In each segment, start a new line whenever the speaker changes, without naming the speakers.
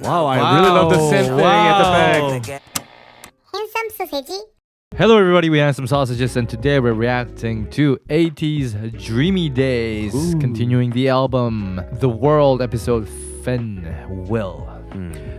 Wow, I really love the synth thing at the back.
Handsome sausage.
Hello everybody, we have some sausages and today we're reacting to ATEEZ Dreamy Days, continuing the album The World episode Fen Will.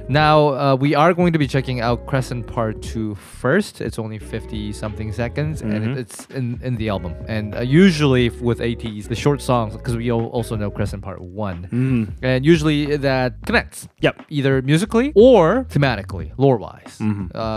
Now, we are going to be checking out Crescent Part 2 first. It's only 50-something seconds, and it's in the album. And usually with ATEEZ, the short songs, because we also know Crescent Part 1, and usually that connects.
Yep.
Either musically or thematically, lore-wise.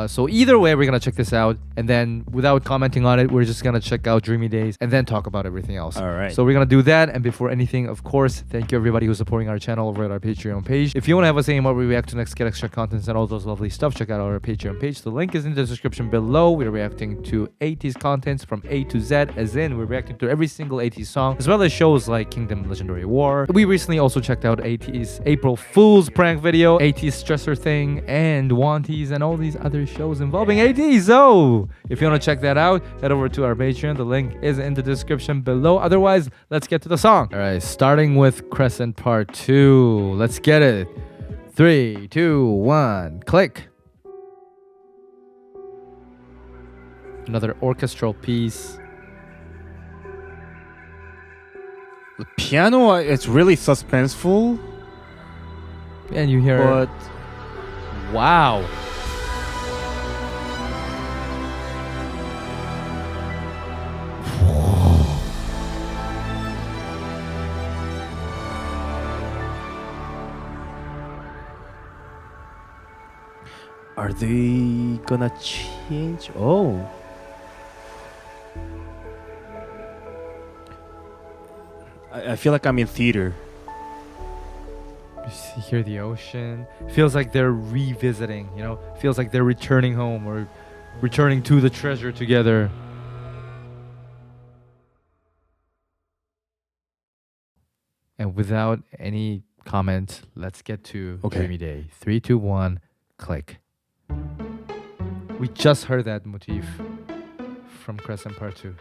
So either way, we're going to check this out. And then without commenting on it, we're just going to check out Dreamy Days and then talk about everything else.
All right.
So we're going to do that. And before anything, of course, thank you everybody who's supporting our channel over at our Patreon page. If you want to have a say in what we react to next, get extra contents and all those lovely stuff, check out our Patreon page. The link is in the description below. We're reacting to ATEEZ contents from A to Z, as in we're reacting to every single ATEEZ song, as well as shows like Kingdom Legendary War. We recently also checked out ATEEZ April Fool's prank video, ATEEZ Stressor Thing, and Wanties, and all these other shows involving ATEEZ. So if you want to check that out, head over to our Patreon. The link is in the description below. Otherwise, let's get to the song. All right, starting with Crescent Part 2. Let's get it. 3, 2, 1, click. Another orchestral piece.
The piano, it's really suspenseful.
And you hear...
But...
Wow.
Are they gonna change? Oh. I feel like I'm in theater.
You hear the ocean. Feels like they're revisiting, you know? Feels like they're returning home or returning to the treasure together. And without any comment, let's get to Dreamy Day. 3, 2, 1, click. We just heard that motif from Crescent Part 2.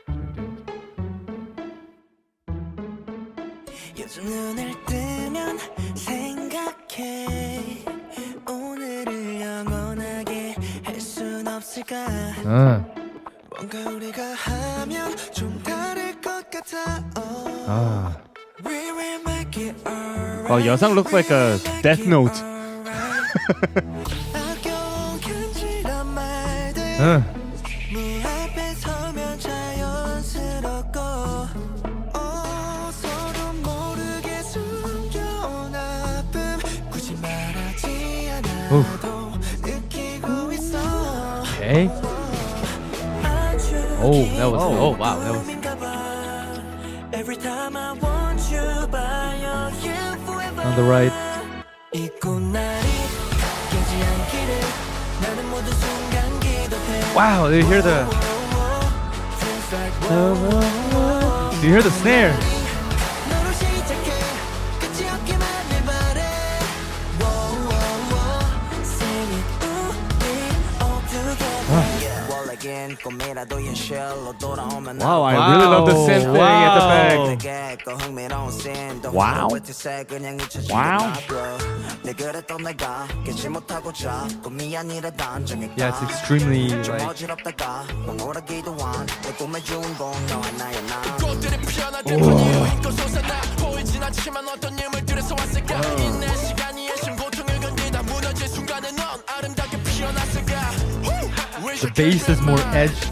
Oh, Yeosang looks like a Death Note.
Okay. Oh, that was... Oh, wow. That was... On the right. Wow, do you hear the... Do you hear the snare?
Wow, I really love the synth thing at the back. Wow.
Yeah, it's extremely like... The bass is more edged,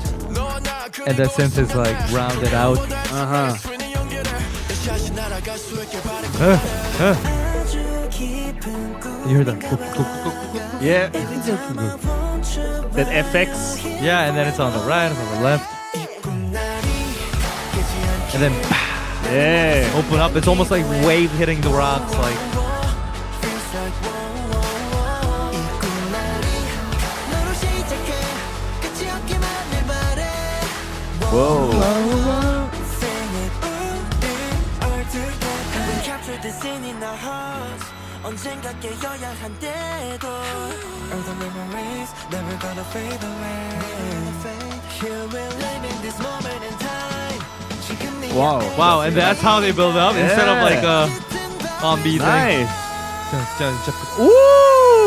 and the synth is like rounded out. You hear the...
Yeah. That FX.
Yeah, and then it's on the right, it's on the left. And then...
Yeah.
Open up. It's almost like wave hitting the rocks, like...
Whoa.
Wow. Wow, and that's how they build up instead of like a on beat thing.
Nice.
Ooh!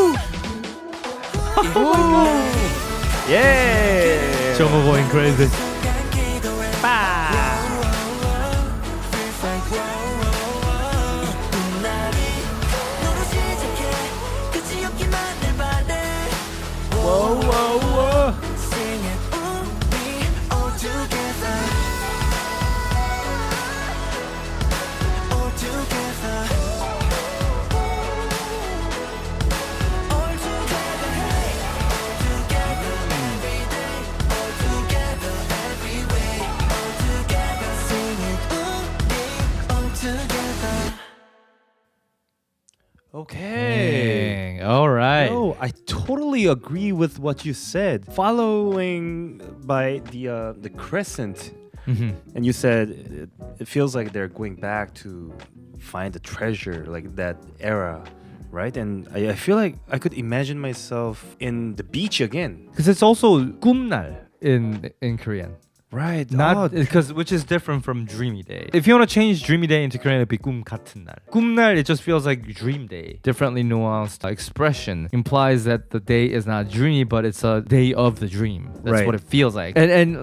Yeah.
Chomo going crazy.
Whoa, whoa, whoa. Okay.
All right.
No, I totally agree with what you said. Following by the Crescent, and you said it feels like they're going back to find the treasure, like that era, right? And I feel like I could imagine myself in the beach again.
Because it's also 꿈날 in Korean.
Right.
Not because which is different from Dreamy Day. If you want to change Dreamy Day into Korean, it'd be 꿈 같은 날. 꿈날, it just feels like Dream Day. Differently nuanced expression implies that the day is not dreamy, but it's a day of the dream. That's
Right.
what it feels like. And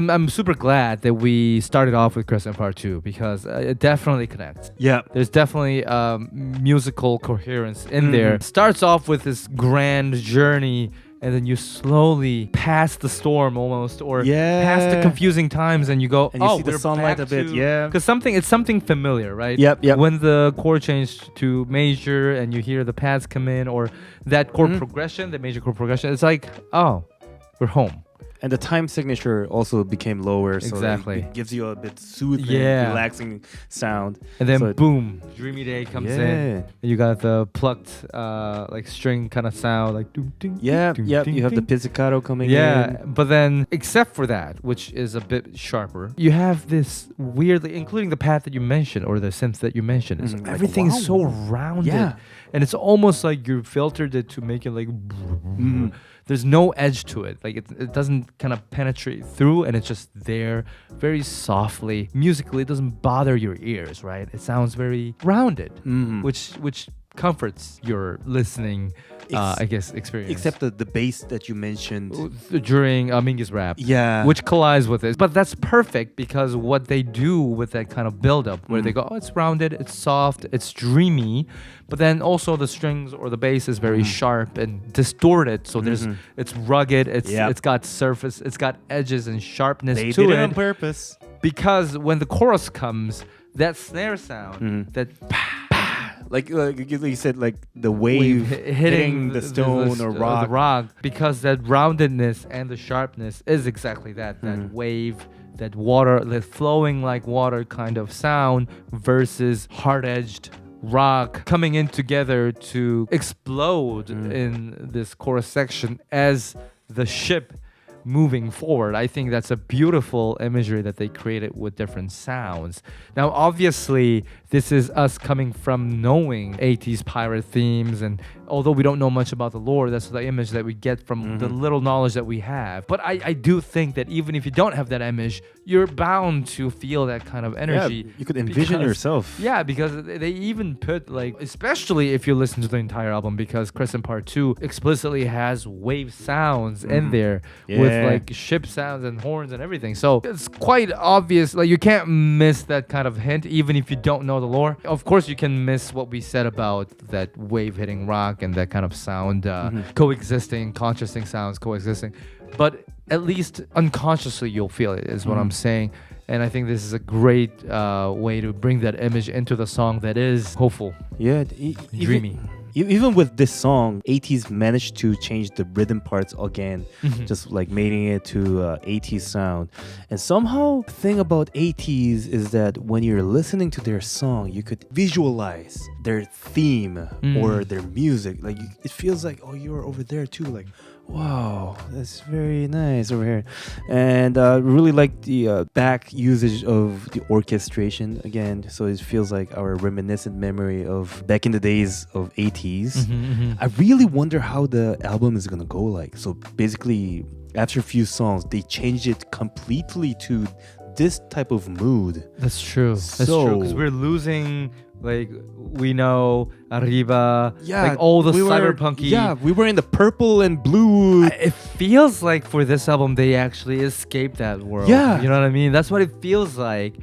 I'm super glad that we started off with Crescent Part 2 because it definitely connects.
Yeah.
There's definitely musical coherence in there. Starts off with this grand journey, and then you slowly pass the storm almost, or past the confusing times, and you go,
And you
oh,
see the
we're
sunlight
back
a bit,
to-"
yeah.
Because it's something familiar, right?
Yep.
When the chord changed to major, and you hear the pads come in, or that chord progression, the major chord progression, it's like, oh, we're home.
And the time signature also became lower, so
Exactly.
it gives you a bit soothing,
Yeah.
relaxing sound.
And then
So it-
boom, Dreamy Day comes in.
Yeah.
And you got the plucked like string kind of sound, like doom, ding,
Yeah,
ding,
yeah.
ding,
You have the
ding.
pizzicato coming
Yeah,
in.
but then except for that, which is a bit sharper, you have this weirdly, including the pad that you mentioned or the synth that you mentioned. It's,
Like,
everything's
wow.
so rounded,
Yeah.
and it's almost like you filtered it to make it like. There's no edge to it. Like it doesn't kind of penetrate through, and it's just there, very softly. Musically, it doesn't bother your ears, right? It sounds very rounded, which comforts your listening, I guess, experience.
Except the bass that you mentioned.
during Mingy's rap,
Yeah.
which collides with it. But that's perfect because what they do with that kind of build-up, where they go, oh, it's rounded, it's soft, it's dreamy, but then also the strings or the bass is very sharp and distorted. So it's rugged, it's got surface, it's got edges and sharpness
They
to
did
it.
it on purpose.
Because when the chorus comes, that snare sound, that
Like you said, like the wave hitting the stone or rock.
the rock, because that roundedness and the sharpness is exactly that wave, that water, that flowing like water kind of sound versus hard-edged rock coming in together to explode in this chorus section as the ship moving forward. I think that's a beautiful imagery that they created with different sounds. Now, obviously, this is us coming from knowing ATEEZ pirate themes, and although we don't know much about the lore, that's the image that we get from the little knowledge that we have. But I do think that even if you don't have that image, you're bound to feel that kind of energy.
Yeah, you could envision yourself.
Yeah, because they even put, like, especially if you listen to the entire album, because Crescent Part 2 explicitly has wave sounds in there with like ship sounds and horns and everything. So it's quite obvious, like you can't miss that kind of hint even if you don't know the lore. Of course you can miss what we said about that wave hitting rock and that kind of sound coexisting, consciousing sounds coexisting. But at least unconsciously you'll feel it is what I'm saying. And I think this is a great way to bring that image into the song that is hopeful,
Yeah,
dreamy.
Even with this song, ATEEZ managed to change the rhythm parts again, just like making it to ATEEZ sound. And somehow, the thing about ATEEZ is that when you're listening to their song, you could visualize their theme or their music. Like it feels like, oh, you're over there too. Like, wow, that's very nice over here. And really like the back usage of the orchestration again. So it feels like our reminiscent memory of back in the days of ATEEZ. I really wonder how the album is gonna go like. So basically, after a few songs, they changed it completely to this type of mood.
That's true. That's true. Because we're losing Like we know Arriba,
Yeah,
like all the
we were-
cyberpunky.
Yeah, we were in the purple and blue.
It feels like for this album they actually escaped that world.
Yeah.
You know what I mean? That's what it feels like.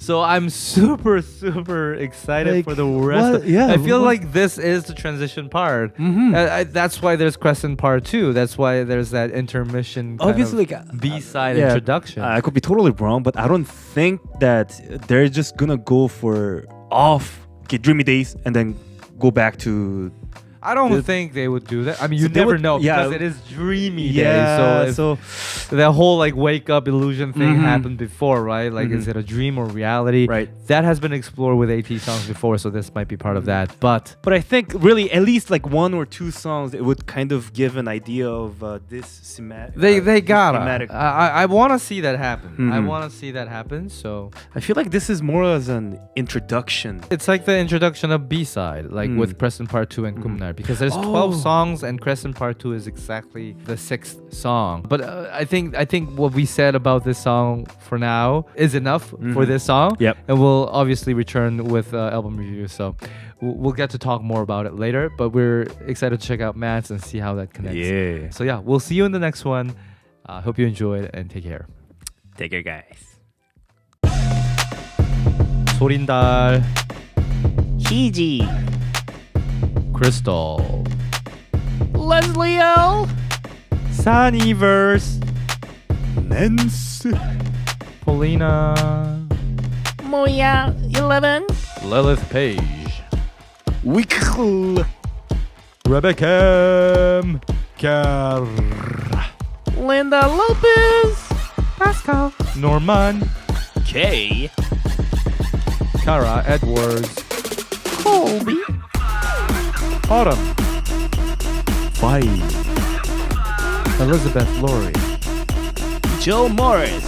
So I'm super excited
Like,
for the rest.
what? Yeah,
I feel
what-
like this is the transition part.
Mhm.
That's why there's Crescent Part 2. That's why there's that intermission kind
Obviously,
of
like,
B-side
yeah,
introduction.
I could be totally wrong, but I don't think that they're just gonna go for Dreamy Days and then go back to
I don't
the-
think they would do that. I mean, you
So they
never
would-
know
yeah.
because it is Dreamy
yeah.
Day.
So
The whole like wake up illusion thing
Mhm.
happened before, right? Like, is it a dream or reality?
Right.
That has been explored with ATEEZ songs before, so this might be part of that. But
But I think really at least like one or two songs it would kind of give an idea of this thematic.
they gotta.
thematic.
I want to see that happen. I
Mhm.
want to see that happen. So
I feel like this is more as an introduction.
it's like the introduction of B-side, like with Crescent Part 2 and Kumnar, because there's 12 songs and Crescent Part 2 is exactly the 6th song. But I think what we said about this song for now is enough for this song.
Yep.
And we'll obviously return with album reviews. So we'll get to talk more about it later. But we're excited to check out MATZ and see how that connects.
Yeah.
So yeah, we'll see you in the next one. Hope you enjoyed and take care.
Take care, guys.
소린달,
Gigi.
Crystal,
Leslie L.
Sunnyverse,
Nancy.
Paulina,
Moya 11.
Lilith Page,
Wickle.
Rebecca, Car,
Linda Lopez.
Pascal, Norman,
Kay.
Cara Edwards,
Colby.
Autumn,
5.
Elizabeth Laurie,
Joe Morris.